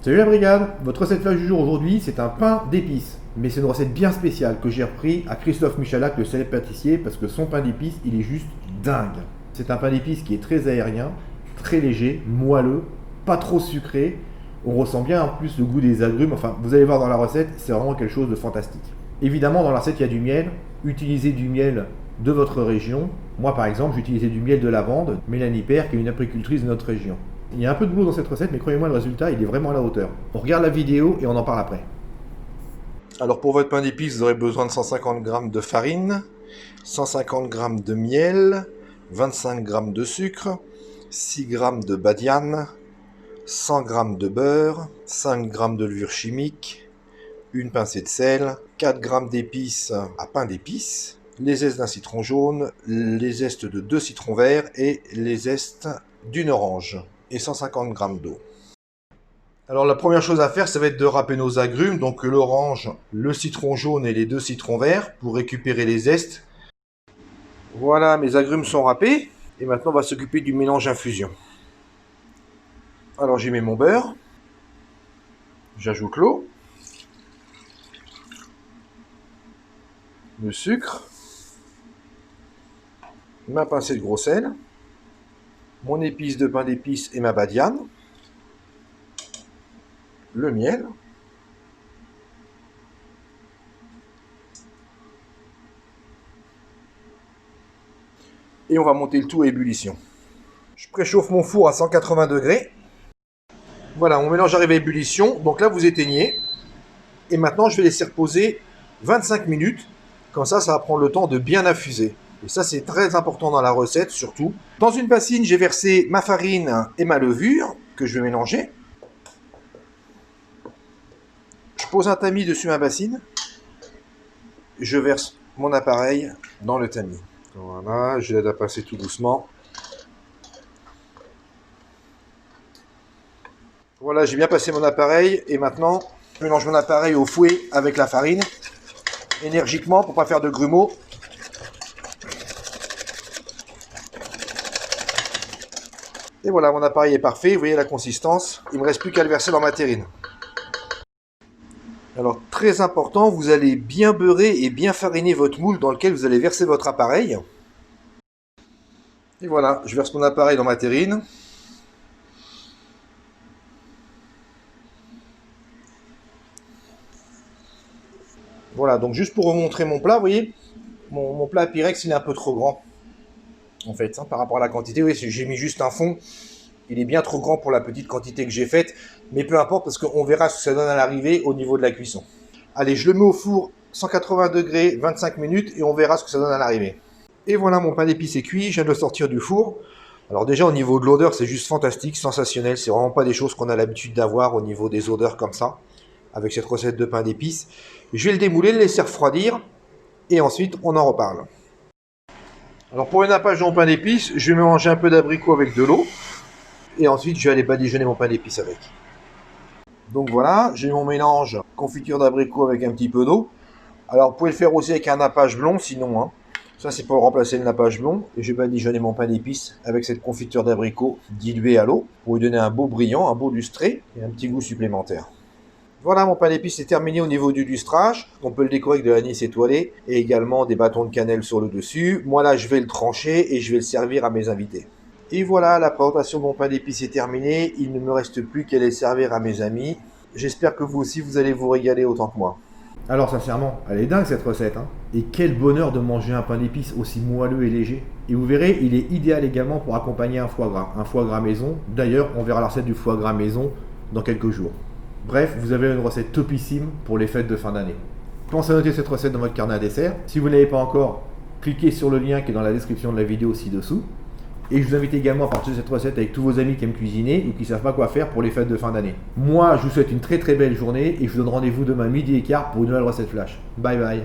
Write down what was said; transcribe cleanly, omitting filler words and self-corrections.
Salut la brigade, votre recette flash du jour aujourd'hui, c'est un pain d'épices. Mais c'est une recette bien spéciale que j'ai repris à Christophe Michalak, le célèbre pâtissier, parce que son pain d'épices, il est juste dingue. C'est un pain d'épices qui est très aérien, très léger, moelleux, pas trop sucré. On ressent bien en plus le goût des agrumes, enfin vous allez voir dans la recette, c'est vraiment quelque chose de fantastique. Évidemment dans la recette il y a du miel, utilisez du miel de votre région. Moi par exemple j'utilisais du miel de lavande, Mélanie Père qui est une apicultrice de notre région. Il y a un peu de boulot dans cette recette mais croyez-moi le résultat il est vraiment à la hauteur. On regarde la vidéo et on en parle après. Alors pour votre pain d'épices, vous aurez besoin de 150 g de farine, 150 g de miel, 25 g de sucre, 6 g de badiane, 100 g de beurre, 5 g de levure chimique, une pincée de sel, 4 g d'épices à pain d'épices, les zestes d'un citron jaune, les zestes de 2 citrons verts et les zestes d'une orange et 150 g d'eau. Alors la première chose à faire, ça va être de râper nos agrumes, donc l'orange, le citron jaune et les 2 citrons verts pour récupérer les zestes. Voilà, mes agrumes sont râpés et maintenant on va s'occuper du mélange infusion. Alors j'y mets mon beurre, j'ajoute l'eau, le sucre, ma pincée de gros sel, mon épice de pain d'épices et ma badiane, le miel, et on va monter le tout à ébullition. Je préchauffe mon four à 180 degrés. Voilà, mon mélange arrive à ébullition, donc là vous éteignez, et maintenant je vais laisser reposer 25 minutes, comme ça va prendre le temps de bien infuser. Et ça c'est très important dans la recette surtout. Dans une bassine, j'ai versé ma farine et ma levure, que je vais mélanger. Je pose un tamis dessus ma bassine. Je verse mon appareil dans le tamis. Voilà, je l'aide à passer tout doucement. Voilà, j'ai bien passé mon appareil et maintenant, je mélange mon appareil au fouet avec la farine, énergiquement pour ne pas faire de grumeaux. Et voilà, mon appareil est parfait, vous voyez la consistance. Il ne me reste plus qu'à le verser dans ma terrine. Alors, très important, vous allez bien beurrer et bien fariner votre moule dans lequel vous allez verser votre appareil. Et voilà, je verse mon appareil dans ma terrine. Voilà, donc juste pour vous montrer mon plat, vous voyez, mon plat à Pyrex, il est un peu trop grand. En fait, par rapport à la quantité, oui, j'ai mis juste un fond. Il est bien trop grand pour la petite quantité que j'ai faite, mais peu importe parce qu'on verra ce que ça donne à l'arrivée au niveau de la cuisson. Allez, je le mets au four 180 degrés, 25 minutes et on verra ce que ça donne à l'arrivée. Et voilà, mon pain d'épices est cuit, je viens de le sortir du four. Alors déjà au niveau de l'odeur, c'est juste fantastique, sensationnel, c'est vraiment pas des choses qu'on a l'habitude d'avoir au niveau des odeurs comme ça, avec cette recette de pain d'épices. Je vais le démouler, le laisser refroidir et ensuite on en reparle. Alors pour une nappage de mon pain d'épices, je vais mélanger un peu d'abricot avec de l'eau. Et ensuite, je vais aller badigeonner mon pain d'épices avec. Donc voilà, j'ai mon mélange confiture d'abricot avec un petit peu d'eau. Alors, vous pouvez le faire aussi avec un nappage blond, sinon. Ça, c'est pour remplacer le nappage blond. Et je vais badigeonner mon pain d'épices avec cette confiture d'abricot diluée à l'eau pour lui donner un beau brillant, un beau lustré et un petit goût supplémentaire. Voilà, mon pain d'épices est terminé au niveau du lustrage. On peut le décorer avec de l'anis étoilé et également des bâtons de cannelle sur le dessus. Moi, là, je vais le trancher et je vais le servir à mes invités. Et voilà, la présentation de mon pain d'épices est terminée. Il ne me reste plus qu'à les servir à mes amis. J'espère que vous aussi, vous allez vous régaler autant que moi. Alors sincèrement, elle est dingue cette recette. Et quel bonheur de manger un pain d'épices aussi moelleux et léger. Et vous verrez, il est idéal également pour accompagner un foie gras. Un foie gras maison. D'ailleurs, on verra la recette du foie gras maison dans quelques jours. Bref, vous avez une recette topissime pour les fêtes de fin d'année. Pensez à noter cette recette dans votre carnet à dessert. Si vous ne l'avez pas encore, cliquez sur le lien qui est dans la description de la vidéo ci-dessous. Et je vous invite également à partager cette recette avec tous vos amis qui aiment cuisiner ou qui ne savent pas quoi faire pour les fêtes de fin d'année. Moi, je vous souhaite une très très belle journée et je vous donne rendez-vous demain 12h15 pour une nouvelle recette flash. Bye bye.